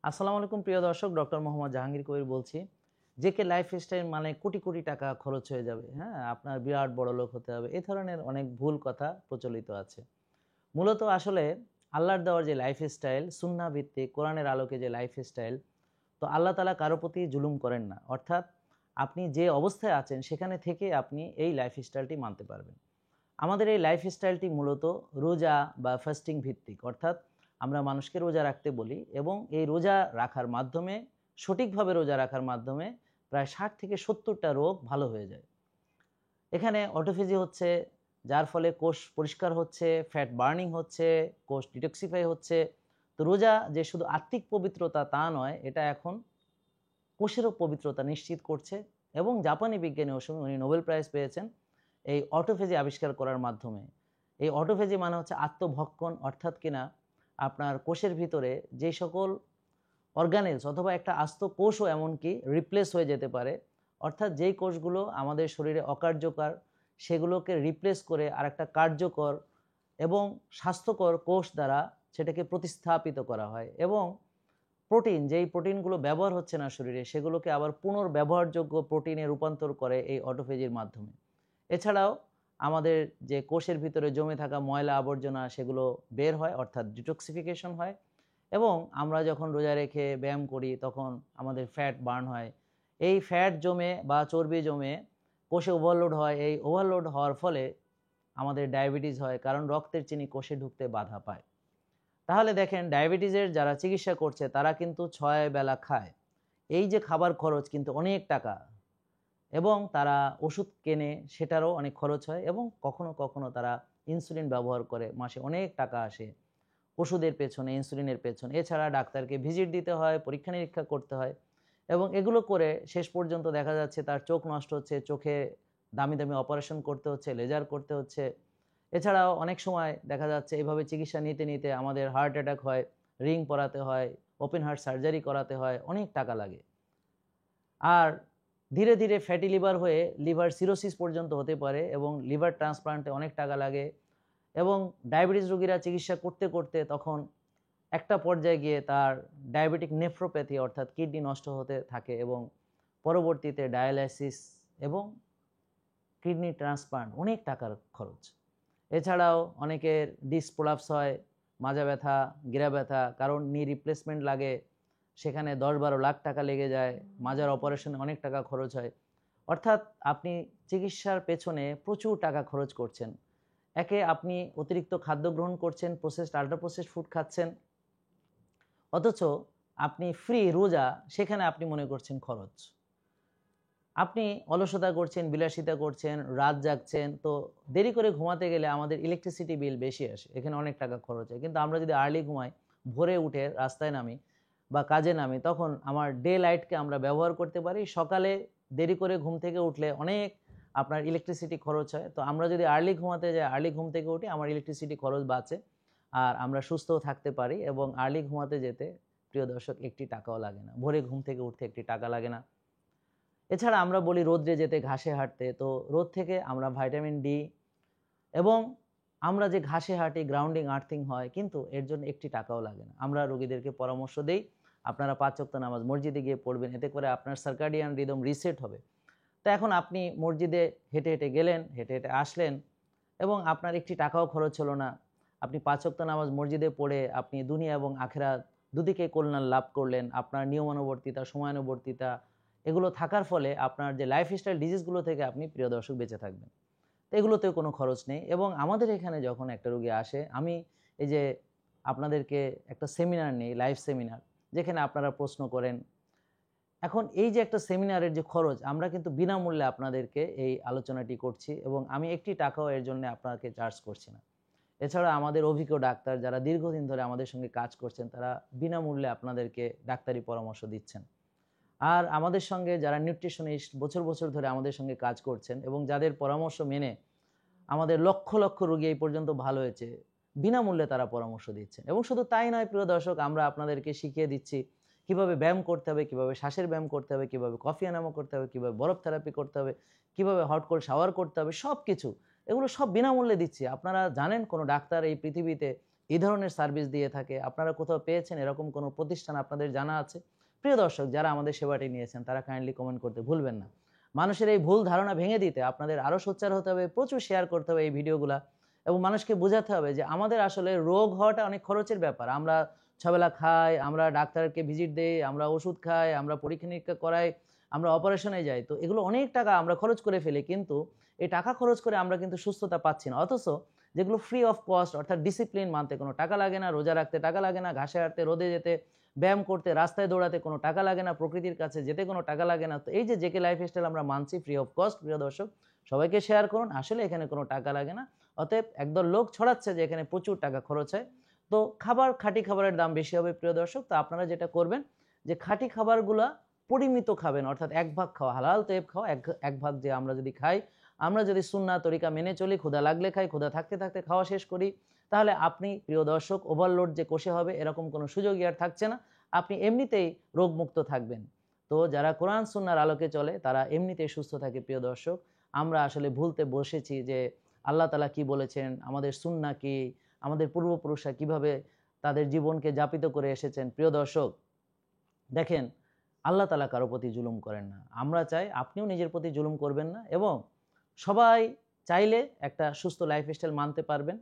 আসসালামু আলাইকুম প্রিয় দর্শক, ডক্টর মোহাম্মদ জাহাঙ্গীর কবির বলছি। জেকে লাইফস্টাইল মানে কোটি কোটি টাকা খরচ হয়ে যাবে, হ্যাঁ, আপনার বিরাট বড় লোক হতে হবে, এই ধরনের অনেক ভুল কথা প্রচলিত আছে। মূলত আসলে আল্লাহর দেওয়ার যে লাইফস্টাইল, সুন্নাহ ভিত্তিক কোরআনের আলোকে যে লাইফস্টাইল, তো আল্লাহ তাআলা কারো প্রতি জুলুম করেন না। অর্থাৎ আপনি যে অবস্থায় আছেন সেখানে থেকে আপনি এই লাইফস্টাইলটি মানতে পারবেন। আমাদের এই লাইফস্টাইলটি মূলত রোজা বা ফাস্টিং ভিত্তিক, অর্থাৎ আমরা মানুষকে রোজা রাখতে বলি এবং এই রোজা রাখার মাধ্যমে, সঠিকভাবে রোজা রাখার মাধ্যমে প্রায় 60 থেকে 70টা রোগ ভালো হয়ে যায়। এখানে অটোফেজি হচ্ছে, যার ফলে কোষ পরিষ্কার হচ্ছে, ফ্যাট বার্নিং হচ্ছে, কোষ ডিটক্সিফাই হচ্ছে। তো রোজা যে শুধু আত্মিক পবিত্রতা তা নয়, এটা এখন কোষেরও পবিত্রতা নিশ্চিত করছে। এবং জাপানি বিজ্ঞানী ওসময় উনি নোবেল প্রাইজ পেয়েছেন এই অটোফেজি আবিষ্কার করার মাধ্যমে। এই অটোফেজি মানে হচ্ছে আত্মভক্ষণ, অর্থাৎ কিনা আপনার কোষের ভিতরে যে সকল অর্গানেলস অথবা একটা আস্ত কোষও এমনকি রিপ্লেস হয়ে যেতে পারে, অর্থাৎ যেই কোষগুলো আমাদের শরীরে অকার্যকর সেগুলোকে রিপ্লেস করে আরেকটা কার্যকর এবং স্বাস্থ্যকর কোষ দ্বারা সেটাকে প্রতিস্থাপিত করা হয়। এবং প্রোটিন, যেই প্রোটিনগুলো ব্যবহার হচ্ছে না শরীরে, সেগুলোকে আবার পুনর্ব্যবহারযোগ্য প্রোটিনে রূপান্তর করে এই অটোফেজির মাধ্যমে। এছাড়াও আমাদের যে কোষের ভিতরে জমে থাকা ময়লা আবর্জনা সেগুলো বের হয়, অর্থাৎ ডিটক্সিফিকেশন হয়। এবং আমরা যখন রোজা রেখে ব্যায়াম করি তখন আমাদের ফ্যাট বার্ন হয়। এই ফ্যাট জমে বা চর্বি জমে কোষে ওভারলোড হয়। এই ওভারলোড হওয়ার ফলে আমাদের ডায়াবেটিস হয়, কারণ রক্তের চিনি কোষে ঢুকতে বাধা পায়। তাহলে দেখেন, ডায়াবেটিসের যারা চিকিৎসা করছে তারা কিন্তু 6 বেলা খায়। এই যে খাবার খরচ কিন্তু অনেক টাকা, এবং তারা ওষুধ কেনে সেটারও অনেক খরচ হয়, এবং কখনো কখনো তারা ইনসুলিন ব্যবহার করে, মাসে অনেক টাকা আসে ওষুধের পেছনে, ইনসুলিনের পেছনে। এছাড়া ডাক্তারকে ভিজিট দিতে হয়, পরীক্ষা নিরীক্ষা করতে হয়, এবং এগুলো করে শেষ পর্যন্ত দেখা যাচ্ছে তার চোখ নষ্ট হচ্ছে, চোখে দামি দামি অপারেশন করতে হচ্ছে, লেজার করতে হচ্ছে। এছাড়াও অনেক সময় দেখা যাচ্ছে এভাবে চিকিৎসা নিতে নিতে আমাদের হার্ট অ্যাটাক হয়, রিং পরাতে হয়, ওপেন হার্ট সার্জারি করাতে হয়, অনেক টাকা লাগে। আর ধীরে ধীরে ফ্যাটি লিভার হয়ে লিভার সিরোসিস পর্যন্ত হতে পারে, এবং লিভার ট্রান্সপ্লান্টে অনেক টাকা লাগে। এবং ডায়াবেটিস রোগীরা চিকিৎসা করতে করতে তখন একটা পর্যায়ে গিয়ে তার ডায়াবেটিক নেফ্রোপ্যাথি, অর্থাৎ কিডনি নষ্ট হতে থাকে, এবং পরবর্তীতে ডায়ালাইসিস এবং কিডনি ট্রান্সপ্লান্ট, অনেক টাকার খরচ। এছাড়াও অনেকের ডিস্ক প্রলাপস হয়, মাজা ব্যথা, গিরা ব্যথা, কারণ নি রিপ্লেসমেন্ট লাগে, সেখানে 10-12 লাখ টাকা লেগে যায়। মাজার অপারেশনে অনেক টাকা খরচ হয়। অর্থাৎ আপনি চিকিৎসার পেছনে প্রচুর টাকা খরচ করছেন। একে আপনি অতিরিক্ত খাদ্য গ্রহণ করছেন, প্রসেসড আল্ট্রা প্রসেসড ফুড খাচ্ছেন, অথচ আপনি ফ্রি রোজা, সেখানে আপনি মনে করছেন খরচ। আপনি অলসতা করছেন, বিলাসিতা করছেন, রাত জাগছেন। তো দেরি করে ঘুমাতে গেলে আমাদের ইলেকট্রিসিটি বিল বেশি আসে, এখানে অনেক টাকা খরচ হয়। কিন্তু আমরা যদি আর্লি ঘুমাই, ভোরে উঠে রাস্তায় নামি বা কাজে নামি, তখন আমার ডে লাইটকে আমরা ব্যবহার করতে পারি। সকালে দেরি করে ঘুম থেকে উঠলে অনেক আপনার ইলেকট্রিসিটি খরচ হয়। তো আমরা যদি আর্লি ঘুমাতে যাই, আর্লি ঘুম থেকে উঠি, আমার ইলেকট্রিসিটি খরচ বাঁচে, আর আমরা সুস্থও থাকতে পারি। এবং আর্লি ঘুমাতে যেতে, প্রিয় দর্শক, একটি টাকাও লাগে না। ভোরে ঘুম থেকে উঠতে একটি টাকা লাগে না। এছাড়া আমরা বলি রোদ্রে যেতে, ঘাসে হাঁটতে। তো রোদ থেকে আমরা ভাইটামিন ডি, এবং আমরা যে ঘাসে হাঁটি, গ্রাউন্ডিং আর্থিং হয়, কিন্তু এর জন্য একটি টাকাও লাগে না। আমরা রোগীদেরকে পরামর্শ দেই, আপনারা 5 ওয়াক্ত নামাজ মসজিদে গিয়ে পড়বেন, এতে করে আপনার সার্কাডিয়ান রিদম রিসেট হবে। তো এখন আপনি মসজিদে হেঁটে হেঁটে গেলেন, হেঁটে হেঁটে আসলেন, এবং আপনার একটি টাকাও খরচ হলো না। আপনি 5 ওয়াক্ত নামাজ মসজিদে পড়ে আপনি দুনিয়া এবং আখিরাত দুদিকে কল্যাণ লাভ করলেন। আপনার নিয়মানুবর্তিতা, সময়ানুবর্তিতা এগুলো থাকার ফলে আপনার যে লাইফস্টাইল ডিজিজগুলো থেকে আপনি, প্রিয় দর্শক, বেঁচে থাকবেন। তো এগুলোতেও কোনো খরচ নেই। এবং আমাদের এখানে যখন একটা রোগী আসে, আমি এই যে আপনাদেরকে একটা সেমিনার নেই, লাইভ সেমিনার, যেখানে আপনারা প্রশ্ন করেন। এখন এই যে একটা সেমিনারের যে খরচ, আমরা কিন্তু বিনামূল্যে আপনাদেরকে এই আলোচনাটি করছি, এবং আমি একটি টাকাও এর জন্য আপনাকে চার্জ করছি না। এছাড়া আমাদের অভিজ্ঞ ডাক্তার যারা দীর্ঘদিন ধরে আমাদের সঙ্গে কাজ করছেন, তারা বিনামূল্যে আপনাদেরকে ডাক্তারি পরামর্শ দিচ্ছেন। আর আমাদের সঙ্গে যারা নিউট্রিশনিস্ট বছর বছর ধরে আমাদের সঙ্গে কাজ করছেন, এবং যাদের পরামর্শ মেনে আমাদের লক্ষ লক্ষ রোগী এই পর্যন্ত ভালো হয়েছে, বিনামূল্যে তারা পরামর্শ দিচ্ছেন। এবং শুধু তাই নয়, প্রিয় দর্শক, আমরা আপনাদেরকে শিখিয়ে দিচ্ছি কিভাবে ব্যায়াম করতে হবে, কিভাবে শ্বাসের ব্যায়াম করতে হবে, কিভাবে কফি এনামো করতে হবে, কিভাবে বরফ থেরাপি করতে হবে, কিভাবে হট কোল্ড শাওয়ার করতে হবে, সব কিছু এগুলো সব বিনামূল্যে দিচ্ছি। আপনারা জানেন কোনো ডাক্তার এই পৃথিবীতে এই ধরনের সার্ভিস দিয়ে থাকে। আপনারা কোথাও পেয়েছেন এরকম কোনো প্রতিষ্ঠান আপনাদের জানা আছে? প্রিয় দর্শক, যারা আমাদের সেবাটি নিয়েছেন তারা কাইন্ডলি কমেন্ট করতে ভুলবেন না। মানুষের এই ভুল ধারণা ভেঙে দিতে আপনাদের আরও সোচ্চার হতে হবে, প্রচুর শেয়ার করতে হবে এই ভিডিওগুলা এবং মানুষকে বোঝাতে হবে যে আমাদের আসলে রোগ হওয়াটা অনেক খরচের ব্যাপার। আমরা ছবেলা খাই, আমরা ডাক্তারকে ভিজিট দেই, আমরা ওষুধ খাই, আমরা পরীক্ষা-নিরীক্ষা করাই, আমরা অপারেশনে যাই। তো এগুলো অনেক টাকা আমরা খরচ করে ফেলি, কিন্তু এই টাকা খরচ করে আমরা কিন্তু সুস্থতা পাচ্ছি না। অথচ যেগুলো ফ্রি অফ কস্ট, অর্থাৎ ডিসিপ্লিন মানতে কোনো টাকা লাগে না, রোজা রাখতে টাকা লাগে না, ঘাসে হাঁটতে, রোদে যেতে, ব্যায়াম করতে, রাস্তায় দৌড়াতে কোনো টাকা লাগে না, প্রকৃতির কাছে যেতে কোনো টাকা লাগে না। তো এই যে জেকে লাইফস্টাইল আমরা মানছি ফ্রি অফ কস্ট, প্রিয় দর্শক সবাইকে শেয়ার করুন। আসলে এখানে কোনো টাকা লাগে না। অতএব একদল লোক ছড়াচ্ছে যে এখানে প্রচুর টাকা খরচ হয়। তো খাবার, খাঁটি খাবারের দাম বেশি হবে প্রিয় দর্শক। তো আপনারা যেটা করবেন যে খাঁটি খাবারগুলা পরিমিত খাবেন, অর্থাৎ এক ভাগ খাওয়া, হালাল তৈব খাওয়া, এক ভাগ যে আমরা যদি খাই, আমরা যদি সুন্নাহ তরিকা মেনে চলি, ক্ষুধা লাগলে খাই, ক্ষুধা থাকতে থাকতে খাওয়া শেষ করি, তাহলে আপনি প্রিয় দর্শক ওভারলোড যে কষে হবে এরকম কোনো সুযোগই আর থাকছে না। আপনি এমনিতেই রোগমুক্ত থাকবেন। তো যারা কোরআন সুন্নাহর আলোকে চলে তারা এমনিতেই সুস্থ থাকে প্রিয় দর্শক। আমরা আসলে ভুলতে বসেছি যে আল্লাহ তাআলা কি বলেছেন, আমাদের সুন্নাহ কি, আমাদের পূর্বপুরুষরা কিভাবে তাদের জীবনকে যাপিত করে এসেছেন। প্রিয় দর্শক দেখেন, আল্লাহ তাআলা কারো প্রতি জুলুম করেন না। আমরা চাই আপনিও নিজের প্রতি জুলুম করবেন না এবং সবাই চাইলে একটা সুস্থ লাইফস্টাইল মানতে পারবেন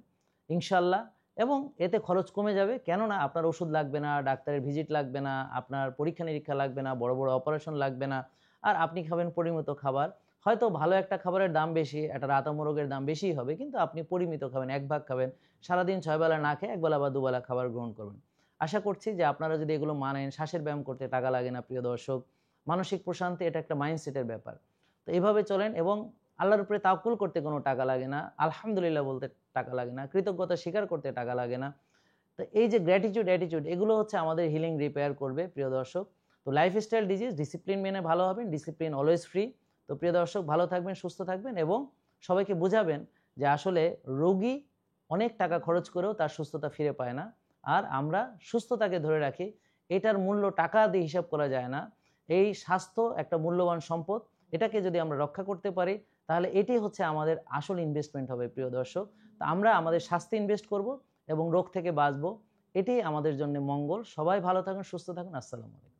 ইনশাল্লাহ, এবং এতে খরচ কমে যাবে। কেননা আপনার ওষুধ লাগবে না, ডাক্তারের ভিজিট লাগবে না, আপনার পরীক্ষা-নিরীক্ষা লাগবে না, বড় বড় অপারেশন লাগবে না। আর আপনি খাবেন পরিমিত খাবার। হয়তো ভালো একটা খাবারের দাম বেশি, একটা রাতা মোরগের দাম বেশিই হবে, কিন্তু আপনি পরিমিত খাবেন, এক ভাগ খাবেন। সারাদিন ৬ বেলা না খেয়ে একবেলা বা দুবেলা খাবার গ্রহণ করবেন। আশা করছি যে আপনারা যদি এগুলো মানেন, শ্বাসের ব্যায়াম করতে টাকা লাগে না প্রিয় দর্শক। মানসিক প্রশান্তি এটা একটা মাইন্ডসেটের ব্যাপার। তো এভাবে চলেন এবং আল্লাহর উপরে তাওয়াক্কুল করতে কোনো টাকা লাগে না, আলহামদুলিল্লাহ বলতে টাকা লাগে না, কৃতজ্ঞতা স্বীকার করতে টাকা লাগে না। তো এই যে গ্র্যাটিটিউড, অ্যাটিটিউড এগুলো হচ্ছে আমাদের হিলিং রিপেয়ার করবে প্রিয় দর্শক। তো লাইফস্টাইল ডিজিজ ডিসিপ্লিন মেনে ভালো হবেন, ডিসিপ্লিন অলওয়েজ ফ্রি। তো প্রিয় দর্শক ভালো থাকবেন, সুস্থ থাকবেন এবং সবাইকে বুঝাবেন যে আসলে রোগী অনেক টাকা খরচ করেও তার সুস্থতা ফিরে পায় না। আর আমরা সুস্থতাকে ধরে রাখি, এটার মূল্য টাকা দিয়ে হিসাব করা যায় না। এই স্বাস্থ্য একটা মূল্যবান সম্পদ, এটাকে যদি আমরা রক্ষা করতে পারি তাহলে এটি হচ্ছে আমাদের আসল ইনভেস্টমেন্ট হবে প্রিয় দর্শক। তো আমরা আমাদের স্বাস্থ্যে ইনভেস্ট করব এবং রোগ থেকে বাঁচবো, এটাই আমাদের জন্য মঙ্গল। সবাই ভালো থাকুন, সুস্থ থাকুন। আসসালামু আলাইকুম।